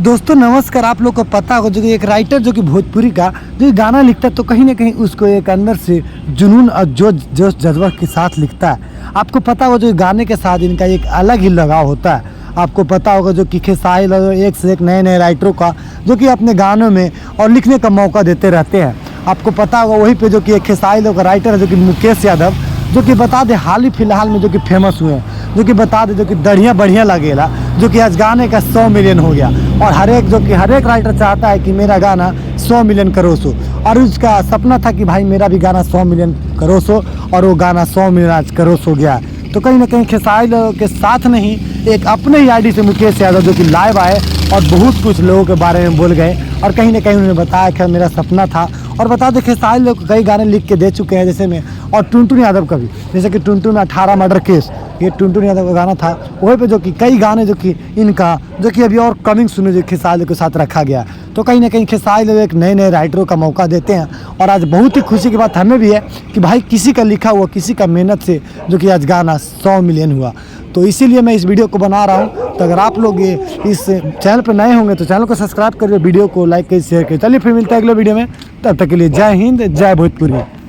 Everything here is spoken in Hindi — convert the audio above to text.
दोस्तों नमस्कार। आप लोग को पता होगा जो कि एक राइटर जो कि भोजपुरी का जो गाना लिखता है तो कहीं ना कहीं उसको एक अंदर से जुनून और जोश जज्बा के साथ लिखता है। आपको पता होगा जो गाने के साथ इनका एक अलग ही लगाव होता है। आपको पता होगा जो कि खेसारी लाल एक से एक नए नए राइटरों का जो कि अपने गानों में और लिखने का मौका देते रहते हैं। आपको पता होगा वहीं पे जो कि एक खेसारी लाल का राइटर है जो कि मुकेश यादव, जो कि बता दे हाल ही फिलहाल में जो कि फेमस हुए हैं, जो कि बता दे जो कि बढ़िया बढ़िया लगेला, जो कि आज गाने का 100 मिलियन हो गया। और हर एक राइटर चाहता है कि मेरा गाना 100 मिलियन क्रॉस हो, और उसका सपना था कि भाई मेरा भी गाना 100 मिलियन क्रॉस हो, और वो गाना 100 मिलियन आज क्रॉस हो गया। तो कहीं ना कहीं खेसारी लाल के साथ नहीं एक अपने ही आईडी से मुकेश यादव जो कि लाइव आए और बहुत कुछ लोगों के बारे में बोल गए, और कहीं ना कहीं उन्होंने बताया कि मेरा सपना था। और बता दें खेसारी लाल कई गाने लिख के दे चुके हैं जैसे में, और टुनटुन यादव का भी, जैसे कि टुनटुन 18 मर्डर केस, ये टुनटुन यादव का गाना था। वहीं पे जो कि कई गाने जो कि इनका जो कि अभी और कमिंग सुने जो खेसारी लाल के साथ रखा गया। तो कहीं ना कहीं खेसारी लाल एक नए नए राइटरों का मौका देते हैं, और आज बहुत ही खुशी की बात हमें भी है कि भाई किसी का लिखा हुआ, किसी का मेहनत से जो कि आज गाना 100 मिलियन हुआ। तो इसीलिए मैं इस वीडियो को बना रहा हूँ। तो अगर आप लोग ये इस चैनल पर नए होंगे तो चैनल को सब्सक्राइब करिए, वीडियो को लाइक करिए, शेयर करिए। चलिए फिर मिलता है अगले वीडियो में, तब तक के लिए जय हिंद, जय भोजपुरी।